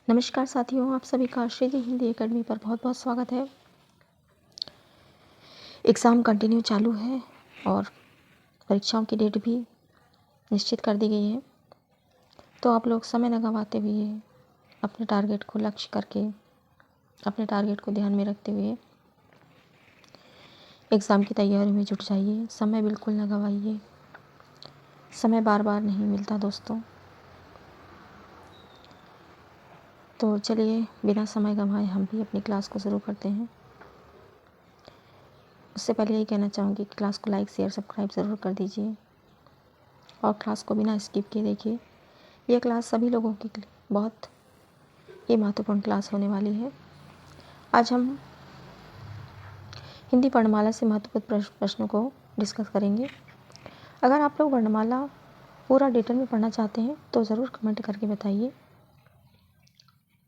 नमस्कार साथियों, आप सभी का श्रीजी हिंदी एकेडमी पर बहुत बहुत स्वागत है। एग्ज़ाम कंटिन्यू चालू है और परीक्षाओं की डेट भी निश्चित कर दी गई है। तो आप लोग समय न गंवाते हुए अपने टारगेट को लक्ष्य करके, अपने टारगेट को ध्यान में रखते हुए एग्ज़ाम की तैयारी में जुट जाइए। समय बिल्कुल न गंवाइए। समय बार बार नहीं मिलता दोस्तों। तो चलिए बिना समय गंवाए हम भी अपनी क्लास को शुरू करते हैं। उससे पहले यही कहना चाहूँगी कि क्लास को लाइक, शेयर, सब्सक्राइब ज़रूर कर दीजिए और क्लास को बिना स्किप किए देखिए। यह क्लास सभी लोगों की बहुत ही महत्वपूर्ण क्लास होने वाली है। आज हम हिंदी वर्णमाला से महत्वपूर्ण प्रश्नों को डिस्कस करेंगे। अगर आप लोग वर्णमाला पूरा डिटेल में पढ़ना चाहते हैं तो ज़रूर कमेंट करके बताइए।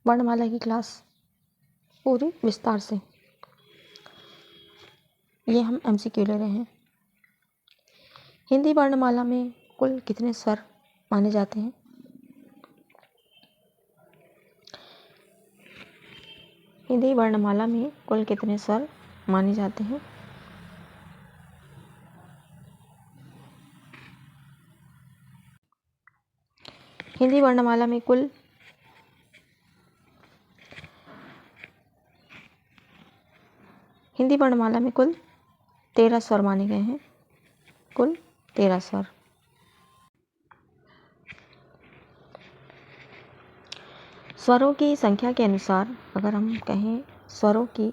वर्णमाला की क्लास पूरी विस्तार से ये हम MCQ ले रहे हैं। हिंदी वर्णमाला में कुल कितने स्वर माने जाते हैं? हिंदी वर्णमाला में कुल कितने स्वर माने जाते हैं? हिंदी वर्णमाला में कुल हिंदी वर्णमाला में कुल 13 स्वर माने गए हैं। कुल 13 स्वर। स्वरों की संख्या के अनुसार, अगर हम कहें स्वरों की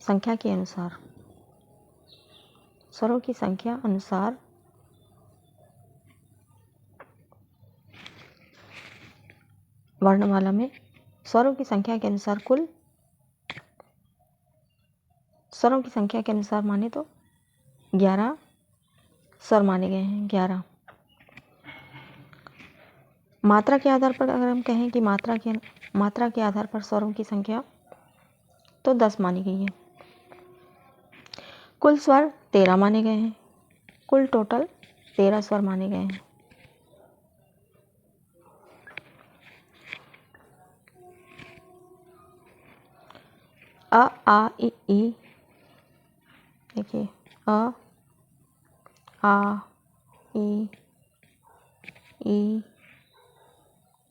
संख्या के अनुसार, स्वरों की संख्या अनुसार वर्णमाला में स्वरों की संख्या के अनुसार कुल स्वरों की संख्या के अनुसार माने तो 11 स्वर माने गए हैं। 11 मात्रा के आधार पर अगर हम कहें कि मात्रा के आधार पर स्वरों की संख्या तो 10 मानी गई है। कुल स्वर 13 माने गए हैं। कुल टोटल 13 स्वर माने गए हैं। अ, आ, ई देखिए, अ, आ, ई,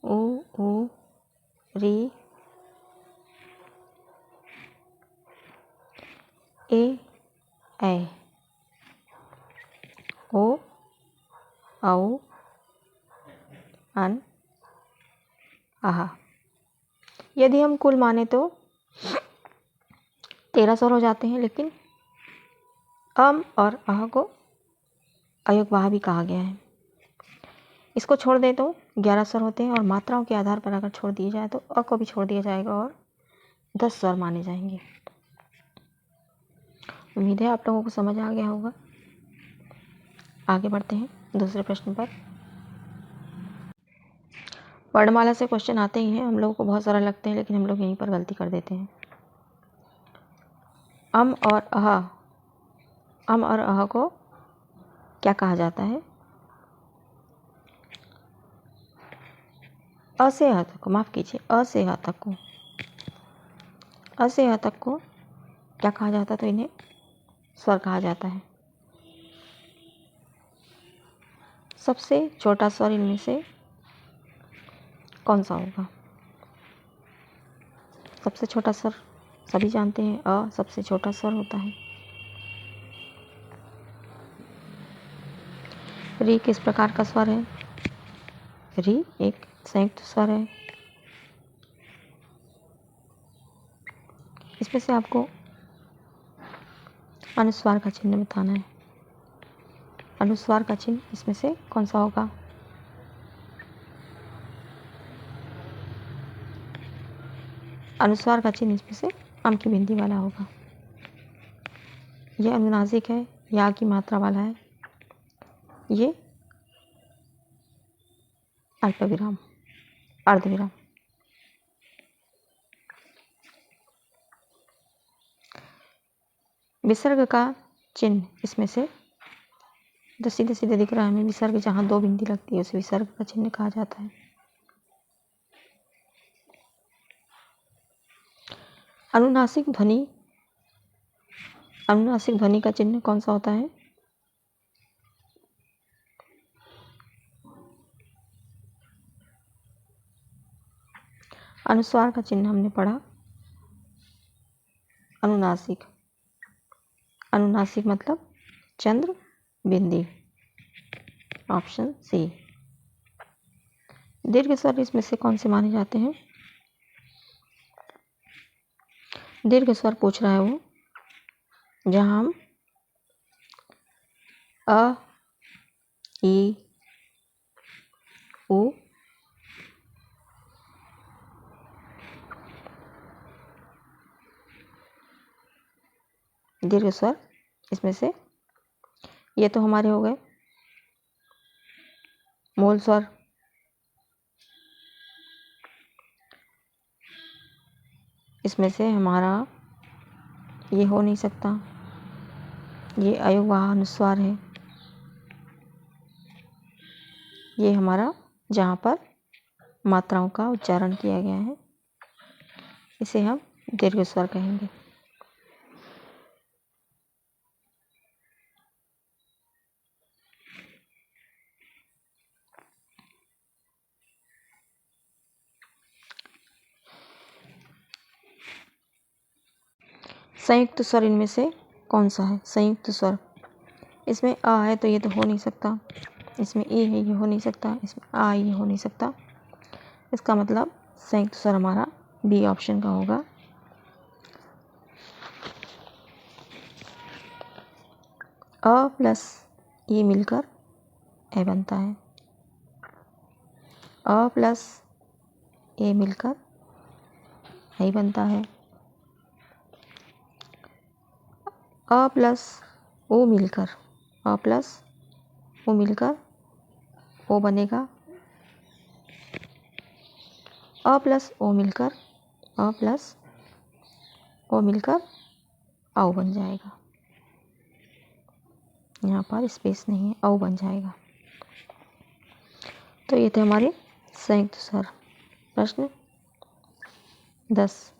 ऊ, री, ए, ऐ, ओ, औ, अन, आहा। यदि हम कुल माने तो 13 स्वर हो जाते हैं, लेकिन अम और अह को अयोगवाह भी कहा गया है। इसको छोड़ दे तो 11 स्वर होते हैं और मात्राओं के आधार पर अगर छोड़ दिया जाए तो अ को भी छोड़ दिया जाएगा और 10 स्वर माने जाएंगे। उम्मीद है आप लोगों को समझ आ गया होगा। आगे बढ़ते हैं दूसरे प्रश्न पर। वर्णमाला से क्वेश्चन आते ही हैं, हम लोगों को बहुत सारा लगते हैं, लेकिन हम लोग यहीं पर गलती कर देते हैं। अम और अह को क्या कहा जाता है? अ से अ तक को, माफ़ कीजिए, अ से अ तक को क्या कहा जाता है? तो इन्हें स्वर कहा जाता है। सबसे छोटा स्वर इनमें से कौन सा होगा? सबसे छोटा स्वर सभी जानते हैं, अ सबसे छोटा स्वर होता है। री किस प्रकार का स्वर है? री एक संयुक्त स्वर है। इसमें से आपको अनुस्वार का चिन्ह बताना है। अनुस्वार का चिन्ह इसमें से कौन सा होगा? अनुस्वार का चिन्ह इसमें से अम की बिंदी वाला होगा। यह अनुनासिक है, या की मात्रा वाला है। ये अल्पविराम, अर्धविराम। विसर्ग का चिन्ह इसमें से जो सीधे सीधे दिख रहा है हमें, विसर्ग जहाँ 2 बिंदी लगती है उसे विसर्ग का चिन्ह कहा जाता है। अनुनासिक ध्वनि का चिन्ह कौन सा होता है? अनुस्वार का चिन्ह हमने पढ़ा, अनुनासिक मतलब चंद्र बिंदी, ऑप्शन सी। दीर्घ स्वर इसमें से कौन से माने जाते हैं? दीर्घ स्वर पूछ रहा है वो जहां हम अ, ई, उ, दीर्घ स्वर इसमें से ये तो हमारे हो गए मूल स्वर। इसमें से हमारा ये हो नहीं सकता, ये अयोगवाह अनुस्वार है। ये हमारा जहाँ पर मात्राओं का उच्चारण किया गया है, इसे हम दीर्घ स्वर कहेंगे। संयुक्त स्वर इनमें से कौन सा है? संयुक्त स्वर इसमें अ है तो ये तो हो नहीं सकता, इसमें ए है ये हो नहीं सकता, इसमें आ ये हो नहीं सकता। इसका मतलब संयुक्त स्वर हमारा बी ऑप्शन का होगा। अ प्लस ये मिलकर ए बनता है, अ प्लस ए मिलकर ए बनता है, अ प्लस ओ मिलकर ओ बनेगा, अ प्लस ओ मिलकर औ बन जाएगा। यहाँ पर स्पेस नहीं है, औ बन जाएगा। तो ये थे हमारे संयुक्त स्वर। प्रश्न 10,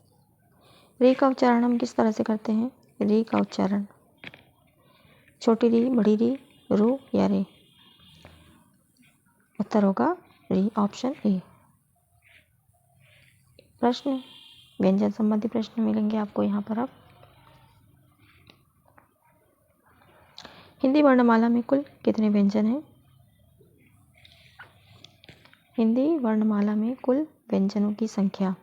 री का उच्चारण हम किस तरह से करते हैं? री का उच्चारण छोटी री, बड़ी री, रू या रे? उत्तर होगा री, ऑप्शन ए। प्रश्न व्यंजन संबंधी प्रश्न मिलेंगे आपको यहाँ पर। अब हिंदी वर्णमाला में कुल कितने व्यंजन हैं? हिंदी वर्णमाला में कुल व्यंजनों की संख्या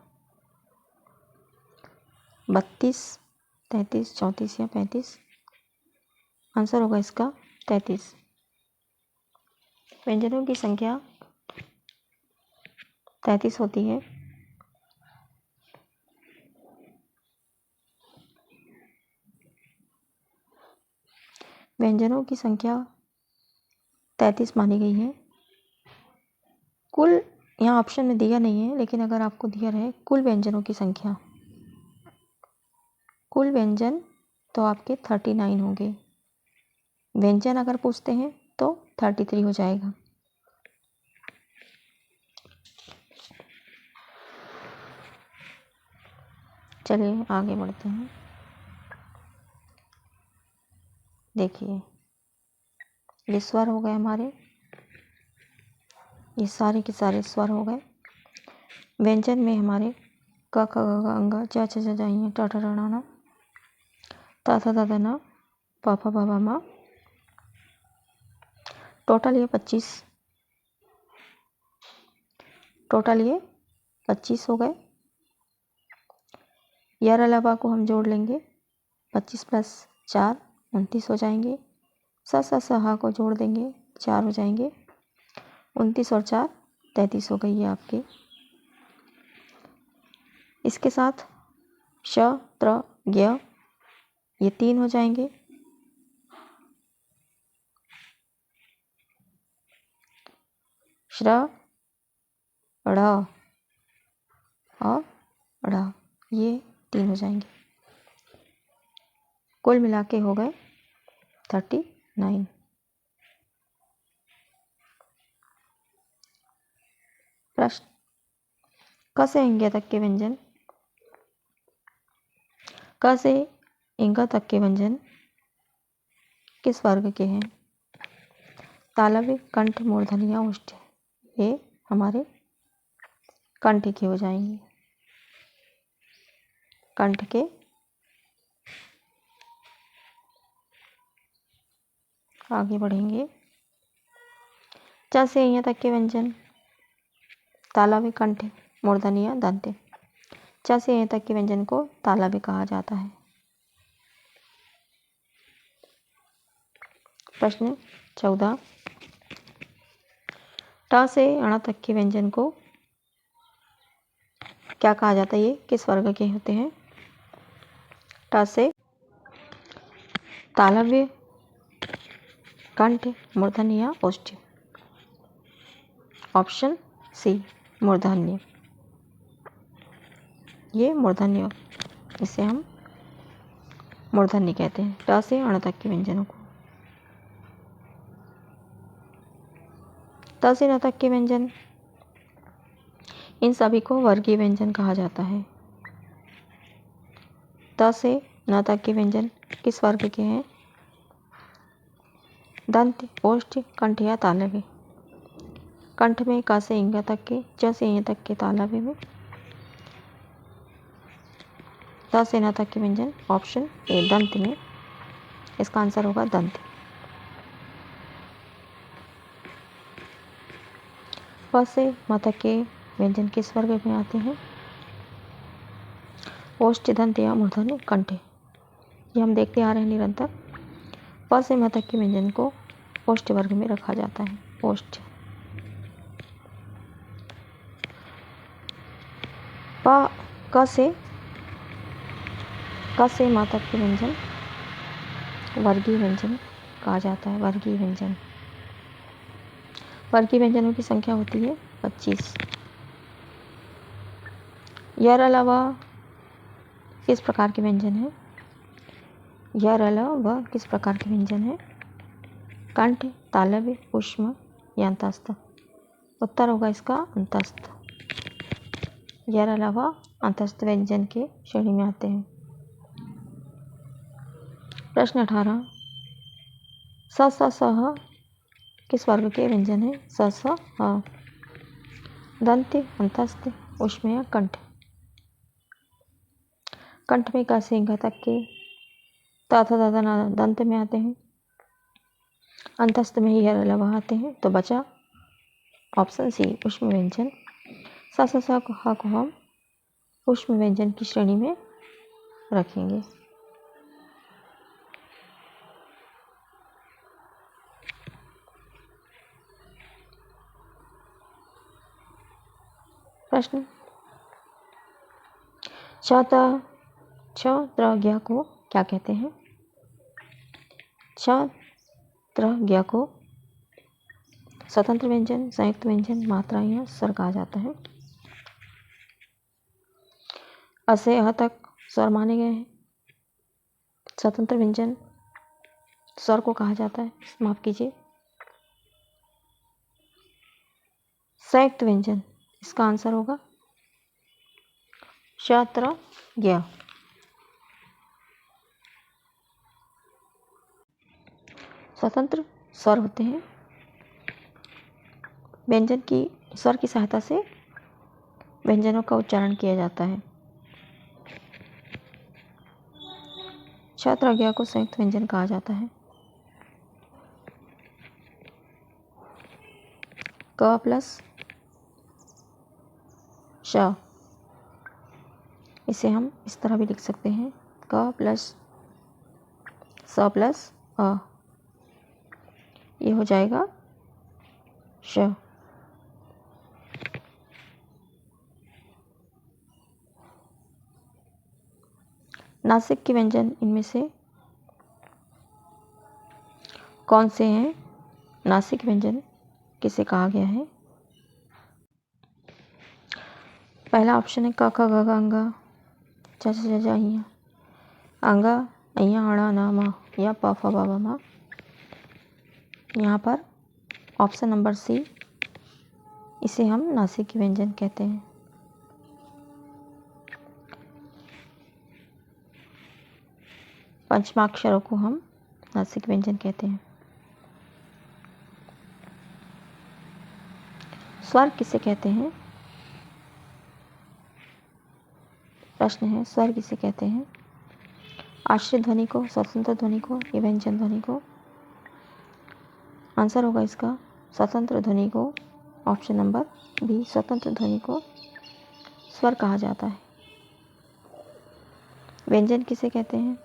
32, 33, 34 या 35? आंसर होगा इसका 33। व्यंजनों की संख्या 33 होती है। व्यंजनों की संख्या 33 मानी गई है। कुल यहाँ ऑप्शन में दिया नहीं है, लेकिन अगर आपको दिया रहे कुल व्यंजनों की संख्या, कुल व्यंजन तो आपके 39 होंगे। व्यंजन अगर पूछते हैं तो 33 हो जाएगा। चलिए आगे बढ़ते हैं। देखिए ये स्वर हो गए हमारे, ये सारे के सारे स्वर हो गए। व्यंजन में हमारे क ख ग घ अंग च छ ज झ ट ठ ण न त थ द ध न प फ ब भ म। टोटल ये 25 हो गए। यर अलावा को हम जोड़ लेंगे, 25 प्लस 4 29 हो जाएंगे। स हा को जोड़ देंगे, 4 हो जाएंगे। 29 और 4 33 हो गई है आपकी। इसके साथ श त्र ज्ञ ये 3 हो जाएंगे। श्र ड़ और ड़ ये 3 हो जाएंगे। कुल मिला के हो गए 39। प्रश्न क से अंग्या तक के व्यंजन क से इंगा तक के व्यंजन किस वर्ग के हैं? तालव्य, कंठ, मूर्धन्य या ओष्ठ्य। ये हमारे कंठ के हो जाएंगे। कंठ के। आगे बढ़ेंगे। च से यहाँ तक के व्यंजन तालव्य, कंठ, मूर्धन्य या दंत्य। च से यहाँ तक के व्यंजन को तालव्य कहा जाता है। प्रश्न 14। ट से अण तक के व्यंजन को क्या कहा जाता है? ये किस वर्ग के होते हैं? ट से तालव्य, कंठ, मूर्धन्य या ओष्ठ्य। ऑप्शन सी मूर्धन्य। ये मूर्धन्य, इसे हम मूर्धन्य कहते हैं। ट से अण तक के व्यंजनों को। त से न तक के व्यंजन, इन सभी को वर्गीय व्यंजन कहा जाता है। त से न तक के व्यंजन किस वर्ग के हैं? दंत, ओष्ठ्य, कंठ या तालव्य। कंठ में क से इंगा तक के, च से य तक के तालव्य में, त से न तक के व्यंजन ऑप्शन ए दंत में। इसका आंसर होगा दंत। प से म तक के व्यंजन किस वर्ग में आते हैं? ओष्ठ्य, दंत या मूर्धन्य, कंठ। ये हम देखते आ रहे हैं निरंतर। प से म तक के व्यंजन को ओष्ठ्य वर्ग में रखा जाता है। ओष्ठ्य। क से म तक के व्यंजन वर्गीय व्यंजन कहा जाता है। वर्गीय व्यंजन। वर्गीय व्यंजनों की संख्या होती है 25। यह अलावा किस प्रकार के व्यंजन है? यह अलावा किस प्रकार के व्यंजन है? कंठ, तालव्य, ऊष्म या अंतस्थ। उत्तर होगा इसका अंतस्थ। यह अलावा अंतस्थ व्यंजन के श्रेणी में आते हैं। प्रश्न 18। स सह किस वर्ग के व्यंजन है? स स ह। दंत, अंतस्थ, ऊष्म या कंठ। कंठ में क से इंगा तक के त थ द न दंत में आते हैं। अंतस्थ में ही अलावा आते हैं। तो बचा ऑप्शन सी ऊष्म व्यंजन। स स ह को हम ऊष्म व्यंजन की श्रेणी में रखेंगे। प्रश्न 6 को क्या कहते हैं? 6 को स्वतंत्र व्यंजन, संयुक्त व्यंजन, मात्रा या स्वर कहा जाता है। अ से अ तक स्वर माने गए हैं। स्वतंत्र व्यंजन स्वर को कहा जाता है। माफ कीजिए, संयुक्त व्यंजन। इसका आंसर होगा श ग। स्वतंत्र स्वर होते हैं। व्यंजन की स्वर की सहायता से व्यंजनों का उच्चारण किया जाता है। ग को संयुक्त व्यंजन कहा जाता है। क प्लस श, इसे हम इस तरह भी लिख सकते हैं। क प्लस स प्लस अ, ये हो जाएगा श। नासिक के व्यंजन इनमें से कौन से हैं? नासिक व्यंजन किसे कहा गया है? पहला ऑप्शन है क ख ग घ अंगा, च छ ज झ ञ अंगा, अ अ न म या प फ ब भ म। यहाँ पर ऑप्शन नंबर सी, इसे हम नासिक व्यंजन कहते हैं। पंचमाक्षरों को हम नासिक व्यंजन कहते हैं। स्वर किसे कहते हैं? प्रश्न है, स्वर किसे कहते हैं? आश्रित ध्वनि को, स्वतंत्र ध्वनि को, या व्यंजन ध्वनि को? आंसर होगा इसका स्वतंत्र ध्वनि को। ऑप्शन नंबर बी, स्वतंत्र ध्वनि को स्वर कहा जाता है। व्यंजन किसे कहते हैं?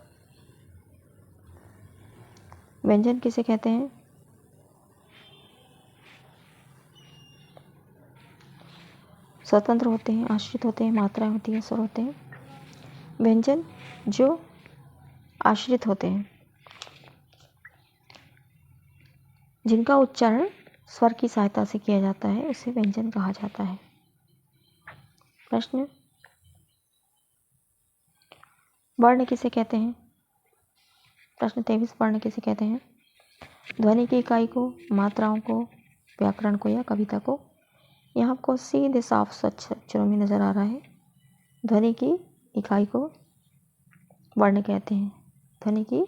व्यंजन किसे कहते हैं? स्वतंत्र होते हैं, आश्रित होते हैं, मात्राएं होती हैं, स्वर होते हैं। व्यंजन जो आश्रित होते हैं, जिनका उच्चारण स्वर की सहायता से किया जाता है, उसे व्यंजन कहा जाता है। प्रश्न, वर्ण किसे कहते हैं? प्रश्न 23, वर्ण किसे कहते हैं? ध्वनि की इकाई को, मात्राओं को, व्याकरण को या कविता को? यहाँ आपको सीधे साफ स्वच्छ अक्षरों में नजर आ रहा है। ध्वनि की इकाई को वर्ण कहते हैं। ध्वनि की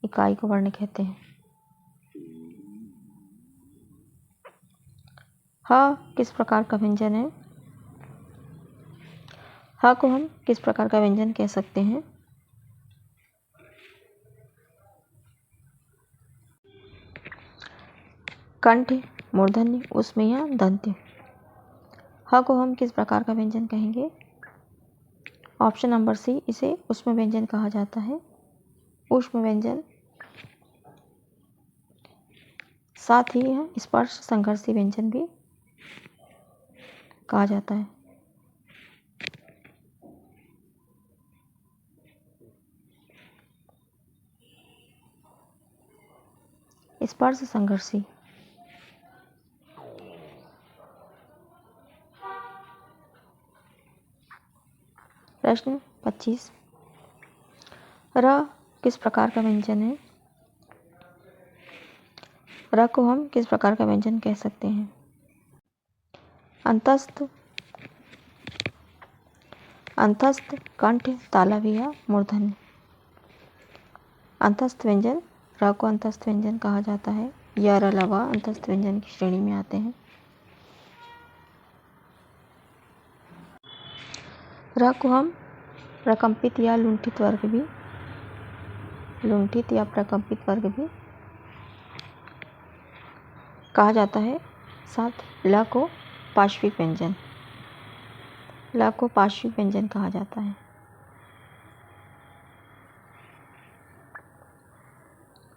इकाई को वर्ण कहते हैं। ह किस प्रकार का व्यंजन है? ह को हम किस प्रकार का व्यंजन कह सकते हैं? कंठ, मूर्धन्य, उष्म या दंत्य? ह को हम किस प्रकार का व्यंजन कहेंगे? ऑप्शन नंबर सी, इसे उष्म व्यंजन कहा जाता है। उष्म व्यंजन। साथ ही यह स्पर्श संघर्षी व्यंजन भी कहा जाता है। स्पर्श संघर्षी। प्रश्न 25, र किस प्रकार का व्यंजन है? र को हम किस प्रकार का व्यंजन कह सकते हैं? अंतस्थ, अंतस्थ, कंठ, तालव्य या मूर्धन्य? अंतस्थ व्यंजन। र को अंतस्थ व्यंजन कहा जाता है। य, र, ल, व अंतस्थ व्यंजन की श्रेणी में आते हैं। र को हम प्रकंपित या लुंठित वर्ग भी, लुंठित या प्रकंपित वर्ग भी कहा जाता है। साथ ल को पार्श्विक व्यंजन, ल को पार्श्विक व्यंजन कहा जाता है।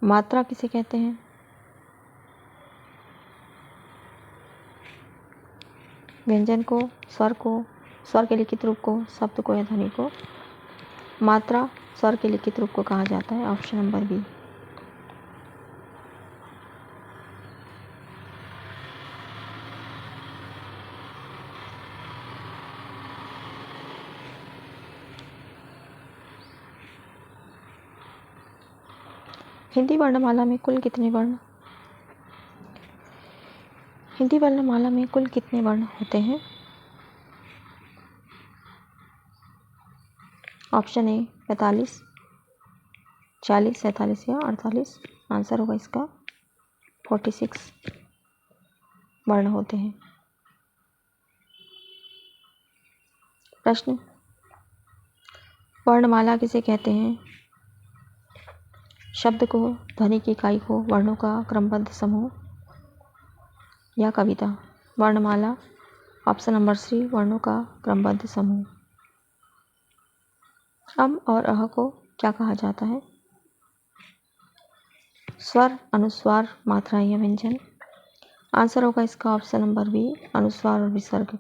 मात्रा किसे कहते हैं? व्यंजन को, स्वर को, स्वर के लिखित रूप को, शब्द को या ध्वनि को। मात्रा स्वर के लिखित रूप को कहा जाता है। Option number B. हिंदी वर्णमाला में कुल कितने वर्ण? हिंदी वर्णमाला में कुल कितने वर्ण होते हैं? ऑप्शन ए 45, 40, 47 या 48। आंसर होगा इसका 46 वर्ण होते हैं। प्रश्न, वर्णमाला किसे कहते हैं? शब्द को, ध्वनि की इकाई को, वर्णों का क्रमबद्ध समूह या कविता? वर्णमाला। ऑप्शन नंबर सी, वर्णों का क्रमबद्ध समूह। अम और अह को क्या कहा जाता है? स्वर, अनुस्वार, मात्रा या व्यंजन? आंसर होगा इसका ऑप्शन नंबर बी, अनुस्वार और विसर्ग।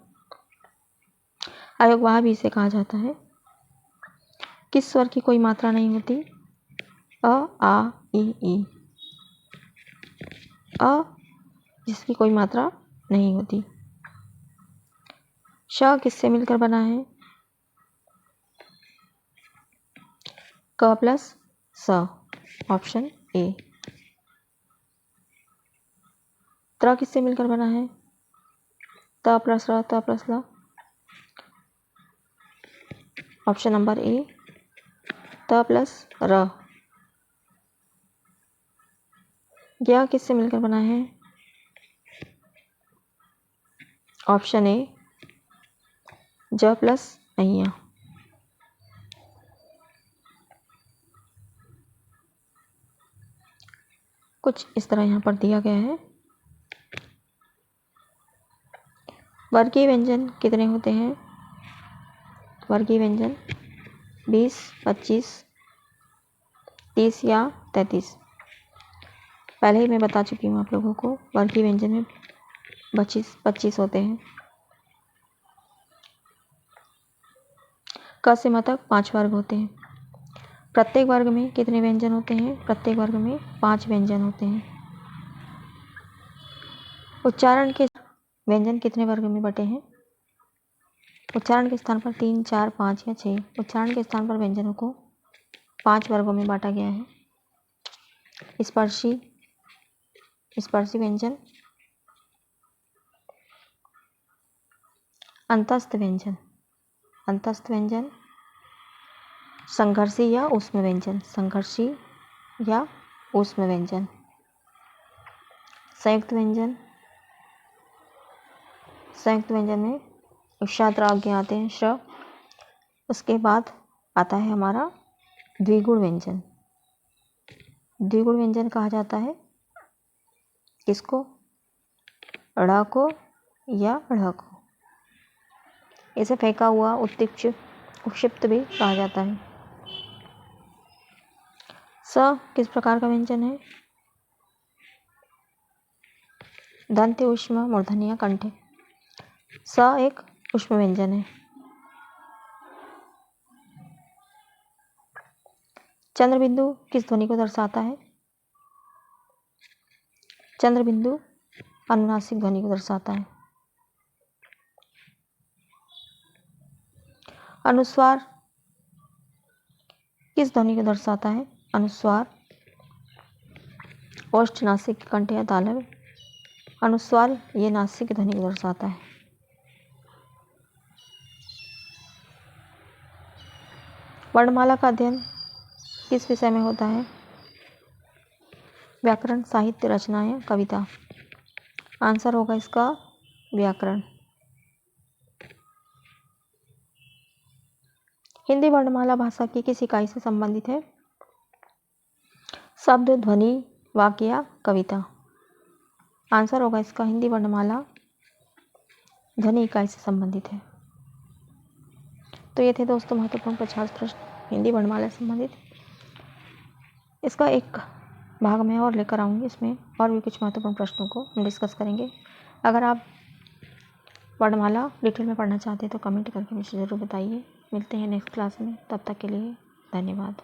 अयोगवाह भी इसे कहा जाता है। किस स्वर की कोई मात्रा नहीं होती? अ, आ, ई। अ जिसकी कोई मात्रा नहीं होती। श किससे मिलकर बना है? क प्लस स। Option A. त्र किससे मिलकर बना है? त प्लस र, त प्लस ल। Option number A. त प्लस र। यह किससे मिलकर बना है? ऑप्शन ए ज प्लस अइया। कुछ इस तरह यहाँ पर दिया गया है। वर्गीय व्यंजन कितने होते हैं? वर्गीय व्यंजन 20, 25, 30 या 33। पहले ही मैं बता चुकी हूँ आप लोगों को, वर्गीय व्यंजन में 25 होते हैं। क से म तक 5 वर्ग होते हैं। प्रत्येक वर्ग में कितने व्यंजन होते हैं? प्रत्येक वर्ग में 5 व्यंजन होते हैं। उच्चारण के व्यंजन कितने वर्ग में बटे हैं? उच्चारण के स्थान पर 3, 4, 5 या 6। उच्चारण के स्थान पर व्यंजनों को 5 वर्गों में बांटा गया है। स्पर्शी व्यंजन, अंतस्थ व्यंजन, संघर्षी या ऊष्म व्यंजन, संयुक्त व्यंजन में उषाद आगे आते हैं श। उसके बाद आता है हमारा द्विगुण व्यंजन। द्विगुण व्यंजन कहा जाता है किसको? ड़ को या ढ़ को। इसे फेंका हुआ, उत्क्षिप्त भी कहा जाता है। स किस प्रकार का व्यंजन है? दंत्य, ऊष्म, मूर्धन्य या कंठ। स एक ऊष्म व्यंजन है। चंद्र बिंदु किस ध्वनि को दर्शाता है? चंद्र बिंदु अनुनासिक ध्वनि को दर्शाता है। अनुस्वार किस ध्वनि को दर्शाता है? अनुस्वार ओष्ठ, नासिक, कंठ या तालव्य। अनुस्वार ये नासिक ध्वनि को दर्शाता है। वर्णमाला का अध्ययन किस विषय में होता है? व्याकरण, साहित्य, रचना या कविता। आंसर होगा इसका व्याकरण। हिंदी वर्णमाला भाषा की किस इकाई से संबंधित है? शब्द, ध्वनि, वाक्य या कविता। आंसर होगा इसका हिंदी वर्णमाला ध्वनि इकाई से संबंधित है। तो ये थे दोस्तों महत्वपूर्ण 50 प्रश्न हिंदी वर्णमाला से संबंधित। इसका एक भाग मैं और लेकर आऊँगी, इसमें और भी कुछ महत्वपूर्ण प्रश्नों को हम डिस्कस करेंगे। अगर आप वर्णमाला डिटेल में पढ़ना चाहते हैं तो कमेंट करके मुझे ज़रूर बताइए। मिलते हैं नेक्स्ट क्लास में, तब तक के लिए धन्यवाद।